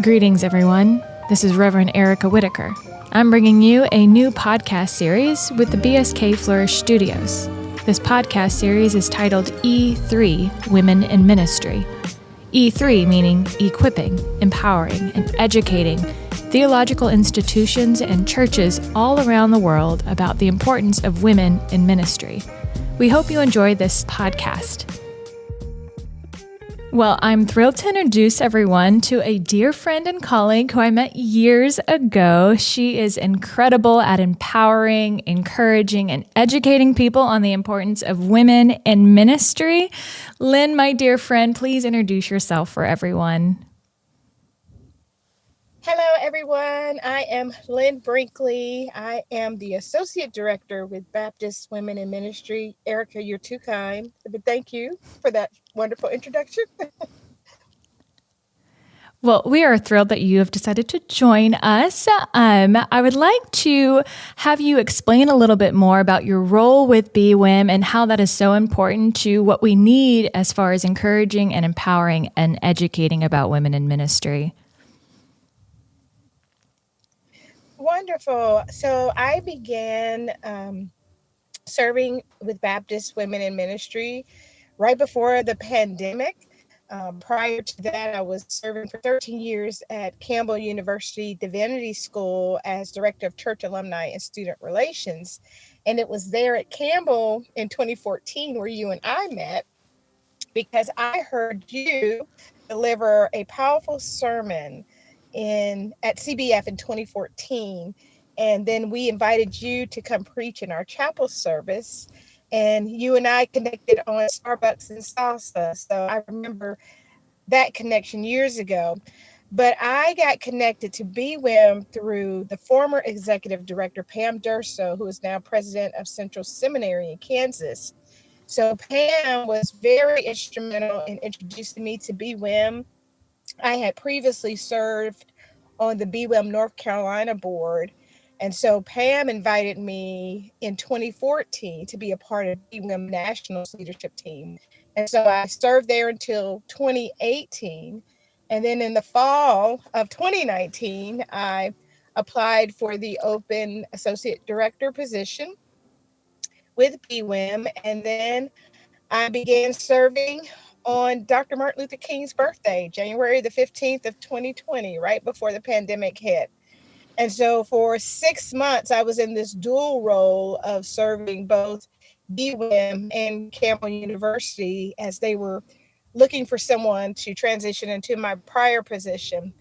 Greetings, everyone. This is Reverend Erica Whitaker. I'm bringing you a new podcast series with the BSK Flourish Studios. This podcast series is titled E3, Women in Ministry. E3 meaning equipping, empowering, and educating theological institutions and churches all around the world about the importance of women in ministry. We hope you enjoy this podcast. Well, I'm thrilled to introduce everyone to a dear friend and colleague who I met years ago. She is incredible at empowering, encouraging, and educating people on the importance of women in ministry. Lynn, my dear friend, please introduce yourself for everyone. Hello, everyone. I am Lynn Brinkley. I am the Associate Director with Baptist Women in Ministry. Erica, you're too kind, but thank you for that wonderful introduction. Well, we are thrilled that you have decided to join us. I would like to have you explain a little bit more about your role with BWIM and how that is so important to what we need as far as encouraging and empowering and educating about women in ministry. Wonderful. So I began serving with Baptist Women in Ministry right before the pandemic. Prior to that, I was serving for 13 years at Campbell University Divinity School as Director of Church Alumni and Student Relations. And it was there at Campbell in 2014 where you and I met, because I heard you deliver a powerful sermon at CBF in 2014. And then we invited you to come preach in our chapel service. And you and I connected on Starbucks and Salsa. So I remember that connection years ago. But I got connected to BWIM through the former executive director, Pam Durso, who is now president of Central Seminary in Kansas. So Pam was very instrumental in introducing me to BWIM. I had previously served on the BWIM North Carolina board. And so Pam invited me in 2014 to be a part of BWIM National's leadership team. And so I served there until 2018. And then in the fall of 2019, I applied for the open associate director position with BWIM. And then I began serving on Dr. Martin Luther King's birthday, January the 15th of 2020, right before the pandemic hit. And so for 6 months, I was in this dual role of serving both BWIM and Campbell University as they were looking for someone to transition into my prior position.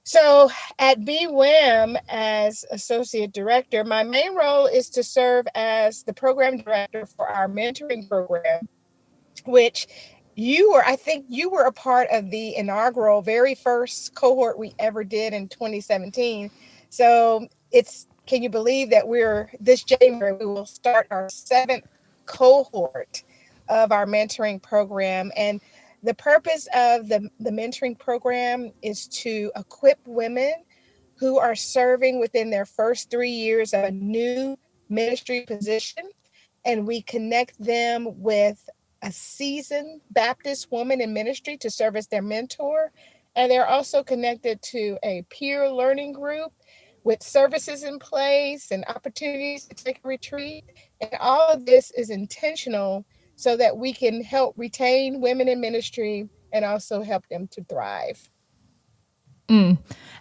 So at BWIM as associate director, my main role is to serve as the program director for our mentoring program, which I think you were a part of the inaugural very first cohort we ever did in 2017. So can you believe that this January, we will start our 7th cohort of our mentoring program. And the purpose of the mentoring program is to equip women who are serving within their first 3 years of a new ministry position. And we connect them with a seasoned Baptist woman in ministry to serve as their mentor. And they're also connected to a peer learning group with services in place and opportunities to take a retreat. And all of this is intentional so that we can help retain women in ministry and also help them to thrive.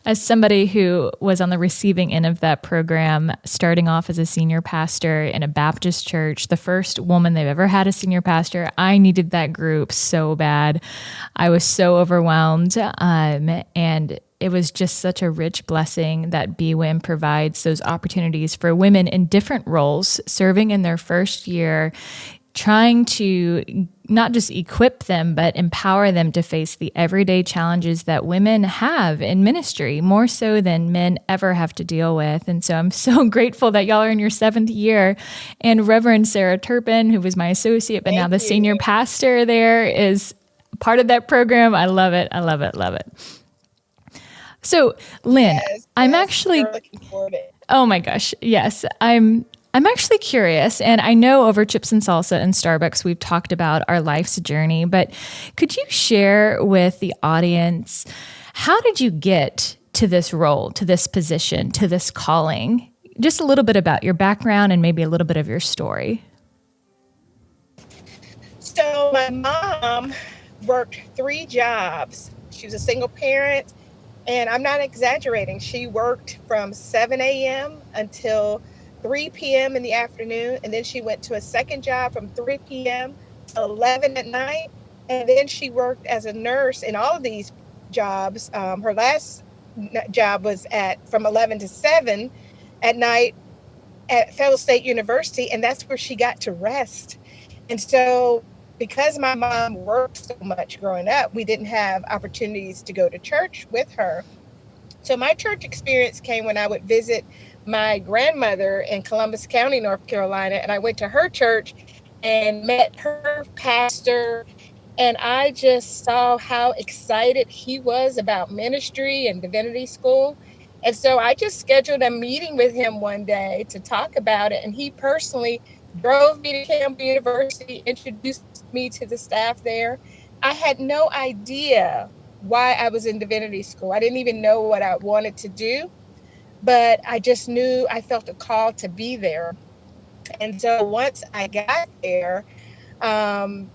As somebody who was on the receiving end of that program, starting off as a senior pastor in a Baptist church, the first woman they've ever had a senior pastor, I needed that group so bad. I was so overwhelmed, and it was just such a rich blessing that BWIM provides those opportunities for women in different roles, serving in their first year, trying to not just equip them, but empower them to face the everyday challenges that women have in ministry, more so than men ever have to deal with. And so I'm so grateful that y'all are in your 7th year. And Reverend Sarah Turpin, who was my associate, but now the senior pastor there, is part of that program. I love it. I love it. Love it. So, Lynn, I'm actually looking forward to it. Oh my gosh. Yes. I'm actually curious, and I know over Chips and Salsa and Starbucks, we've talked about our life's journey, but could you share with the audience How did you get to this role, to this position, to this calling? Just a little bit about your background and maybe a little bit of your story. So my mom worked 3 jobs. She was a single parent, and I'm not exaggerating. She worked from 7 a.m. until 3 p.m. in the afternoon, and then she went to a second job from 3 p.m. to 11 at night, and then she worked as a nurse in all of these jobs. Her last job was at from 11 to 7 at night at Federal State University, and that's where she got to rest. And so, because my mom worked so much growing up, we didn't have opportunities to go to church with her. So, my church experience came when I would visit my grandmother in Columbus County, North Carolina, and I went to her church and met her pastor. And I just saw how excited he was about ministry and divinity school. And so I just scheduled a meeting with him one day to talk about it. And he personally drove me to Campbell University, introduced me to the staff there. I had no idea why I was in divinity school. I didn't even know what I wanted to do, but I just knew I felt a call to be there. And so once I got there, um,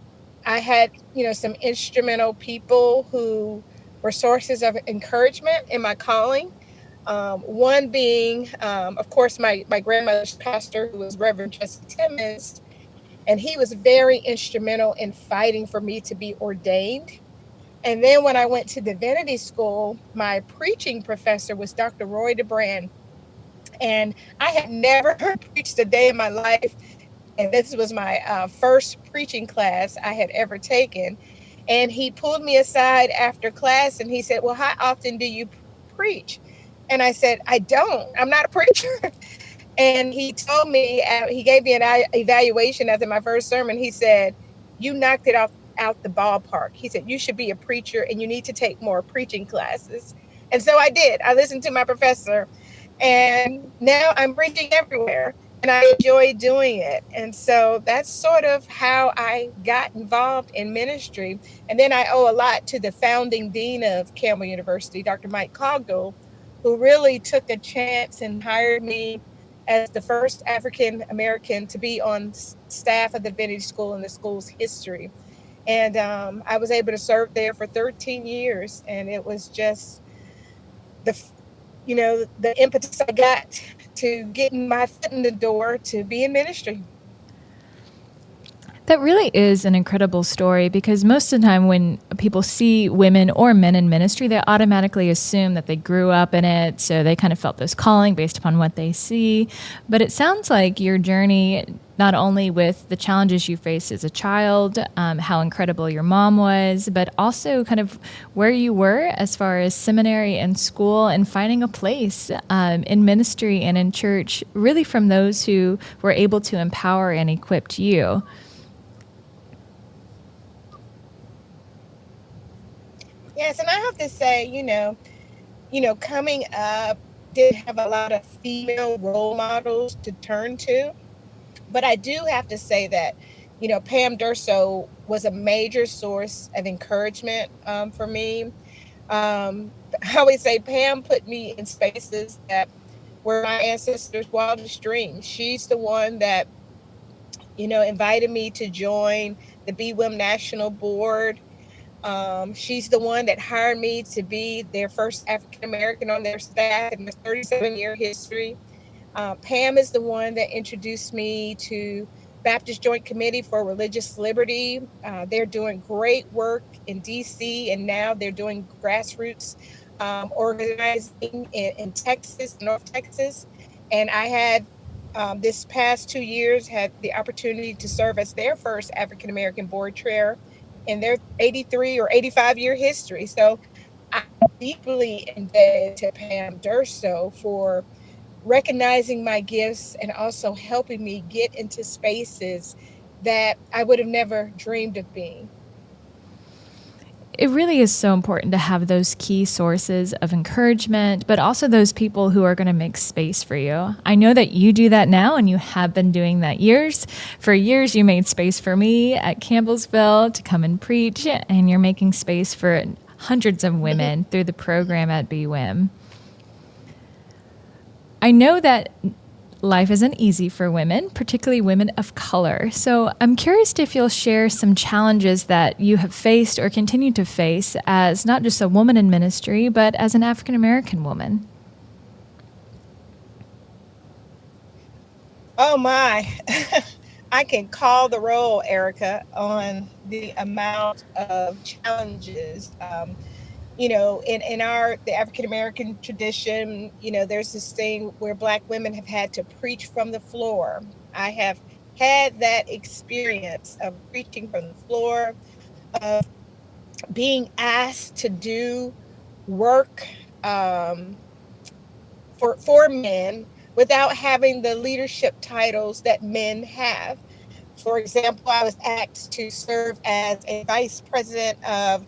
I had, some instrumental people who were sources of encouragement in my calling. One being, of course, my grandmother's pastor, who was Reverend Jesse Timmons, and he was very instrumental in fighting for me to be ordained. And then when I went to divinity school, my preaching professor was Dr. Roy DeBrand. And I had never preached a day in my life. And this was my first preaching class I had ever taken. And he pulled me aside after class and he said, "Well, how often do you preach?" And I said, "I don't. I'm not a preacher." And he told me, he gave me an evaluation after my first sermon. He said, "You knocked it out the ballpark." He said, "You should be a preacher and you need to take more preaching classes." And so I did. I listened to my professor, and now I'm preaching everywhere. And I enjoy doing it. And so that's sort of how I got involved in ministry. And then I owe a lot to the founding dean of Campbell University, Dr. Mike Cogdell, who really took a chance and hired me as the first African American to be on staff of the Divinity School in the school's history. And I was able to serve there for 13 years. And it was just the impetus I got to getting my foot in the door to be in ministry. That really is an incredible story, because most of the time when people see women or men in ministry, they automatically assume that they grew up in it, so they kind of felt this calling based upon what they see. But it sounds like your journey, not only with the challenges you faced as a child, how incredible your mom was, but also kind of where you were as far as seminary and school and finding a place in ministry and in church, really from those who were able to empower and equip you. Yes, and I have to say, coming up, did have a lot of female role models to turn to. But I do have to say that, Pam Durso was a major source of encouragement for me. I always say Pam put me in spaces that were my ancestors' wildest dreams. She's the one that, invited me to join the BWIM National Board. She's the one that hired me to be their first African American on their staff in their 37-year history. Pam is the one that introduced me to Baptist Joint Committee for Religious Liberty. They're doing great work in DC, and now they're doing grassroots organizing in Texas, North Texas. And I had this past 2 years had the opportunity to serve as their first African American board chair in their 83 or 85-year history. So I'm deeply indebted to Pam Durso for recognizing my gifts and also helping me get into spaces that I would have never dreamed of being. It really is so important to have those key sources of encouragement, but also those people who are going to make space for you. I know that you do that now, and you have been doing that years. For years, you made space for me at Campbellsville to come and preach, and you're making space for hundreds of women through the program at BWIM. I know that life isn't easy for women, particularly women of color. So I'm curious if you'll share some challenges that you have faced or continue to face as not just a woman in ministry, but as an African American woman. Oh my. I can call the roll, Erica, on the amount of challenges. In the African American tradition, there's this thing where Black women have had to preach from the floor. I have had that experience of preaching from the floor, of being asked to do work for men without having the leadership titles that men have. For example, I was asked to serve as a vice president of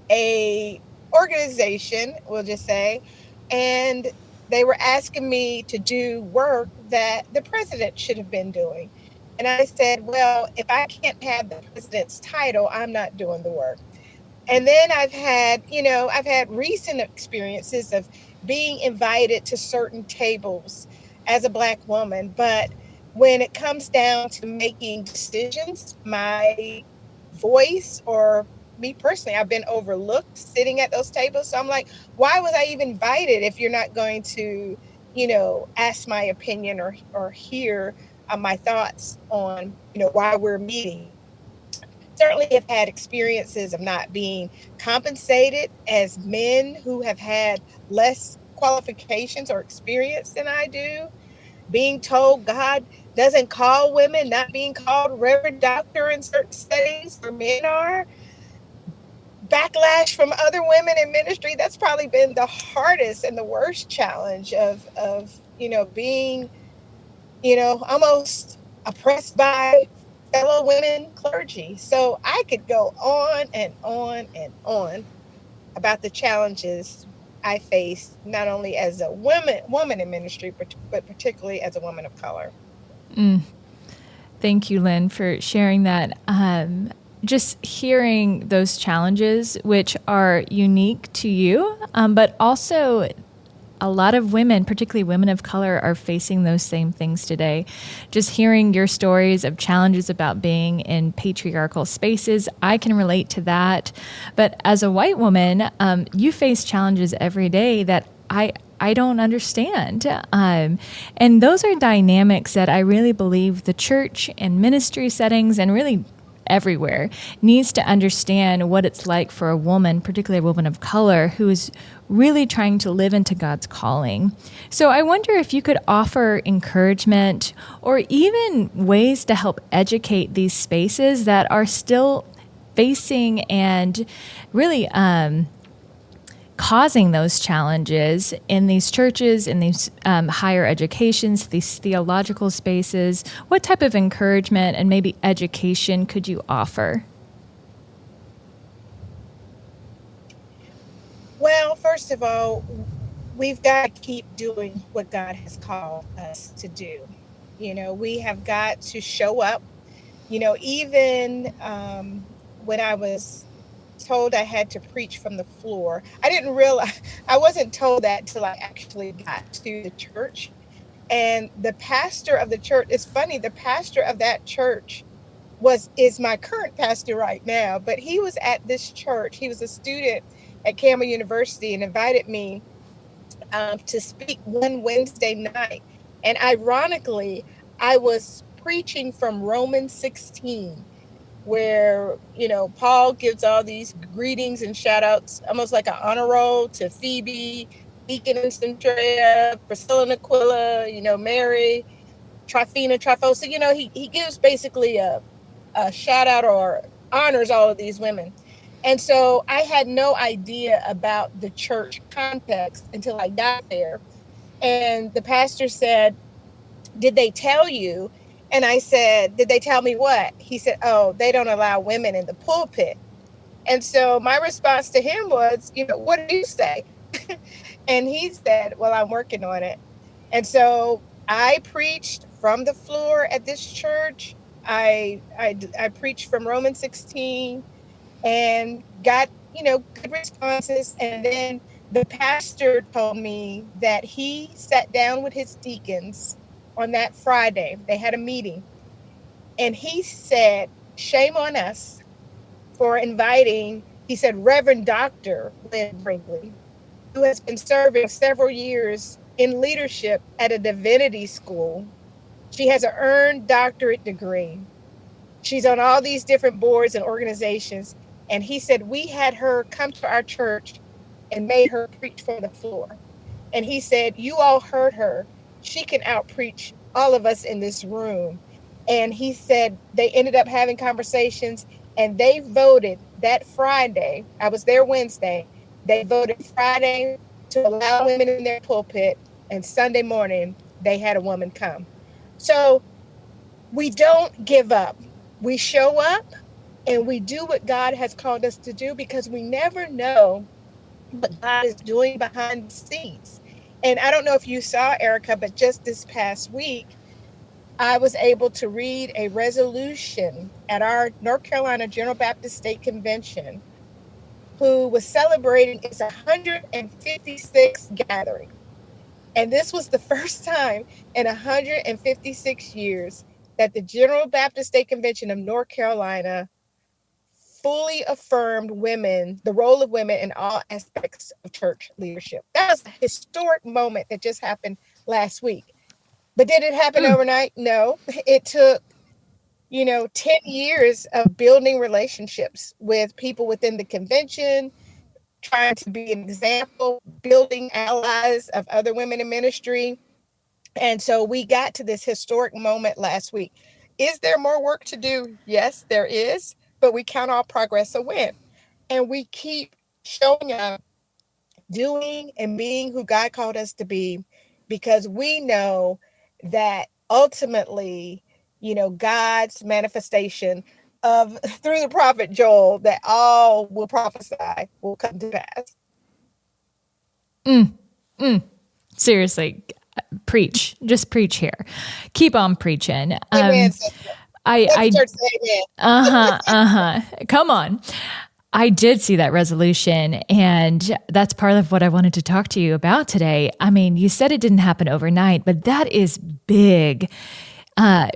a organization, we'll just say, and they were asking me to do work that the president should have been doing. And I said, well, if I can't have the president's title, I'm not doing the work. And then I've had recent experiences of being invited to certain tables as a Black woman. But when it comes down to making decisions, my voice, or me personally, I've been overlooked sitting at those tables. So I'm like, why was I even invited if you're not going to, ask my opinion or hear my thoughts on, why we're meeting? Certainly have had experiences of not being compensated as men who have had less qualifications or experience than I do, being told God doesn't call women, not being called reverend doctor in certain settings where men are, backlash from other women in ministry. That's probably been the hardest and the worst challenge of being almost oppressed by fellow women clergy. So I could go on and on and on about the challenges I face, not only as a woman in ministry, but particularly as a woman of color. Thank you, Lynn, for sharing that. Just hearing those challenges, which are unique to you, but also a lot of women, particularly women of color, are facing those same things today. Just hearing your stories of challenges about being in patriarchal spaces, I can relate to that. But as a white woman, you face challenges every day that I don't understand. And those are dynamics that I really believe the church and ministry settings and really everywhere needs to understand what it's like for a woman, particularly a woman of color, who is really trying to live into God's calling. So I wonder if you could offer encouragement or even ways to help educate these spaces that are still facing and really causing those challenges in these churches, in these higher educations, these theological spaces. What type of encouragement and maybe education could you offer? Well, first of all, we've got to keep doing what God has called us to do. We have got to show up. Even when I was told I had to preach from the floor, I didn't realize, I wasn't told that till I actually got to the church. And the pastor of the church, it's funny, the pastor of that church is my current pastor right now, but he was at this church. He was a student at Campbell University and invited me to speak one Wednesday night. And ironically, I was preaching from Romans 16, where, Paul gives all these greetings and shout outs, almost like an honor roll to Phoebe, Deacon and Centrea, Priscilla and Aquila, Mary, Tryphena, Tryphosa. He gives basically a shout out or honors all of these women. And so I had no idea about the church context until I got there. And the pastor said, "Did they tell you?" And I said, "Did they tell me what?" He said, "Oh, they don't allow women in the pulpit." And so my response to him was, "What do you say?" And he said, "Well, I'm working on it." And so I preached from the floor at this church. I preached from Romans 16 and got good responses. And then the pastor told me that he sat down with his deacons on that Friday. They had a meeting, and he said, "Shame on us for inviting," he said, "Reverend Dr. Lynn Brinkley, who has been serving several years in leadership at a divinity school. She has an earned doctorate degree. She's on all these different boards and organizations." And he said, "We had her come to our church and made her preach from the floor." And he said, "You all heard her. She can out preach all of us in this room." And he said they ended up having conversations, and they voted that Friday. I was there Wednesday. They voted Friday to allow women in their pulpit, and Sunday morning they had a woman come. So we don't give up. We show up and we do what God has called us to do, because we never know what God is doing behind the scenes. And I don't know if you saw, Erica, but just this past week, I was able to read a resolution at our North Carolina General Baptist State Convention, who was celebrating its 156th gathering. And this was the first time in 156 years that the General Baptist State Convention of North Carolina fully affirmed women, the role of women in all aspects of church leadership. That was a historic moment that just happened last week. But did it happen overnight? No. It took, 10 years of building relationships with people within the convention, trying to be an example, building allies of other women in ministry. And so we got to this historic moment last week. Is there more work to do? Yes, there is, but we count all progress a win. And we keep showing up, doing and being who God called us to be, because we know that ultimately, God's manifestation of through the prophet Joel, that all will prophesy will come to pass. Seriously, preach. Just preach here. Keep on preaching. Amen. Let the church say amen. Come on. I did see that resolution, and that's part of what I wanted to talk to you about today. I mean, you said it didn't happen overnight, but that is big,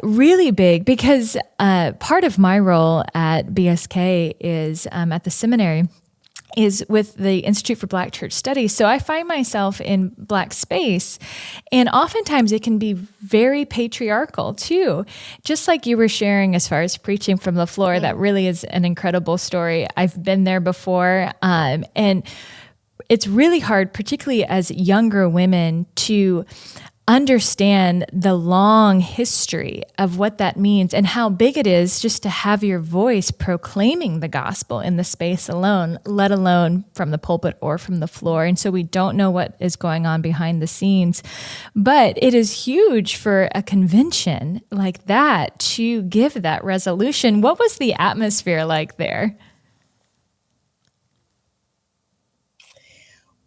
really big, because part of my role at BSK is at the seminary is with the Institute for Black Church Studies. So I find myself in Black space, and oftentimes it can be very patriarchal too. Just like you were sharing as far as preaching from the floor, that really is an incredible story. I've been there before, and it's really hard, particularly as younger women, to understand the long history of what that means and how big it is just to have your voice proclaiming the gospel in the space alone, let alone from the pulpit or from the floor. And so we don't know what is going on behind the scenes. But it is huge for a convention like that to give that resolution. What was the atmosphere like there?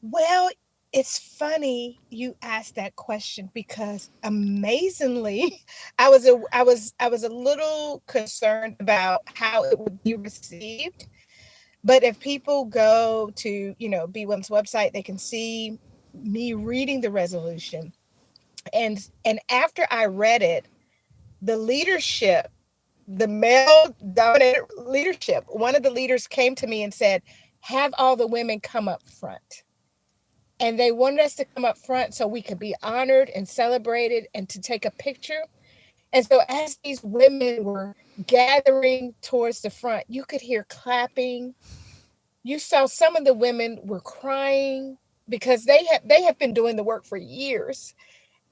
Well, it's funny you asked that question, because amazingly, I was a little concerned about how it would be received. But if people go to, BWIM's website, they can see me reading the resolution. And after I read it, the leadership, the male dominated leadership, one of the leaders came to me and said, "Have all the women come up front." And they wanted us to come up front so we could be honored and celebrated and to take a picture. And so as these women were gathering towards the front, you could hear clapping. You saw some of the women were crying, because they have been doing the work for years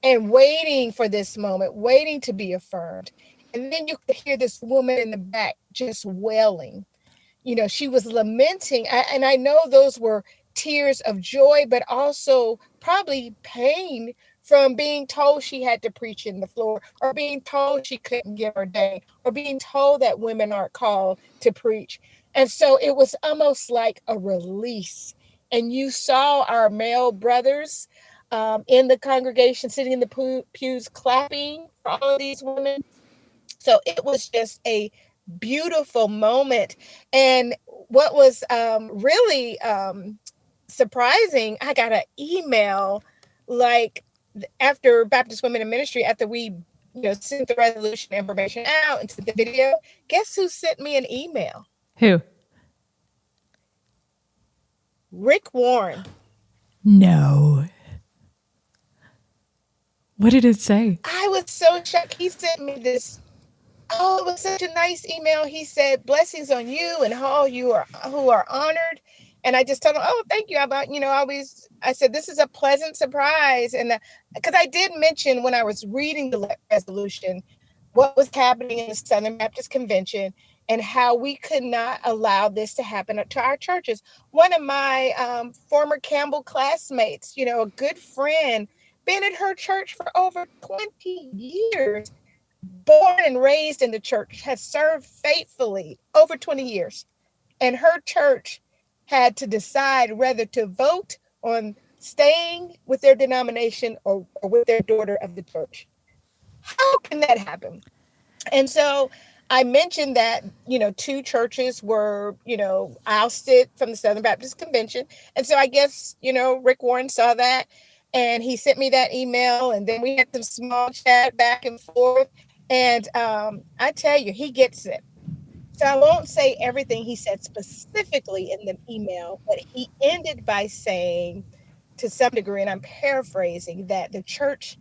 and waiting for this moment, waiting to be affirmed. And then you could hear this woman in the back just wailing. She was lamenting. And I know those were tears of joy, but also probably pain from being told she had to preach in the floor, or being told she couldn't give her day, or being told that women aren't called to preach. And so it was almost like a release. And you saw our male brothers in the congregation, sitting in the pews, clapping for all of these women. So it was just a beautiful moment. And what was really surprising, I got an email like after Baptist Women in Ministry, after we sent the resolution information out and sent the video. Guess who sent me an email? Who? Rick Warren. No. What did it say? I was so shocked. He sent me this. Oh, it was such a nice email. He said, "Blessings on you and all you are who are honored." And I just told him, "Oh, thank you." I said, "This is a pleasant surprise." And because I did mention when I was reading the resolution, what was happening in the Southern Baptist Convention and how we could not allow this to happen to our churches. One of my former Campbell classmates, a good friend, been at her church for over 20 years, born and raised in the church, has served faithfully over 20 years. And her church had to decide whether to vote on staying with their denomination or with their daughter of the church. How can that happen? And so I mentioned that, 2 churches were, ousted from the Southern Baptist Convention. And so I guess, Rick Warren saw that and he sent me that email. And then we had some small chat back and forth. And I tell you, he gets it. So I won't say everything he said specifically in the email, but he ended by saying, to some degree, and I'm paraphrasing, that the church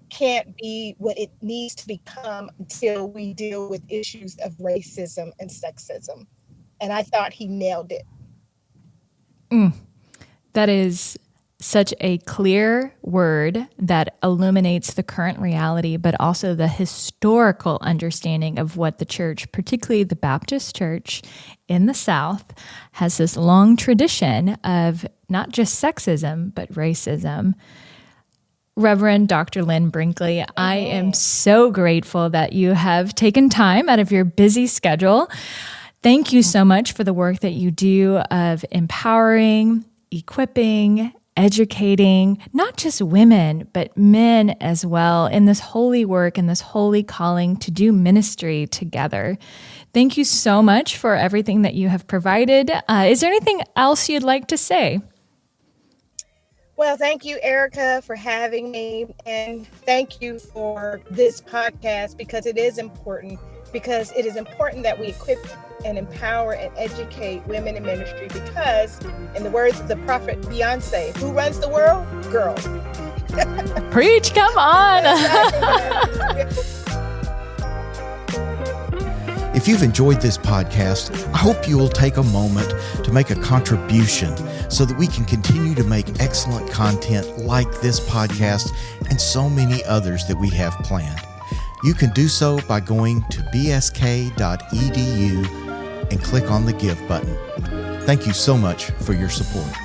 can't be what it needs to become until we deal with issues of racism and sexism. And I thought he nailed it. That is such a clear word that illuminates the current reality, but also the historical understanding of what the church, particularly the Baptist church in the South, has this long tradition of not just sexism, but racism. Reverend Dr. Lynn Brinkley, I am so grateful that you have taken time out of your busy schedule. Thank you so much for the work that you do of empowering, equipping, educating, not just women, but men as well, in this holy work and this holy calling to do ministry together. Thank you so much for everything that you have provided. Is there anything else you'd like to say? Well, thank you, Erica, for having me. And thank you for this podcast because it is important. Because it is important that we equip and empower and educate women in ministry. Because, in the words of the prophet Beyonce, who runs the world? Girls. Preach, come on. If you've enjoyed this podcast, I hope you will take a moment to make a contribution so that we can continue to make excellent content like this podcast and so many others that we have planned. You can do so by going to bsk.edu and click on the Give button. Thank you so much for your support.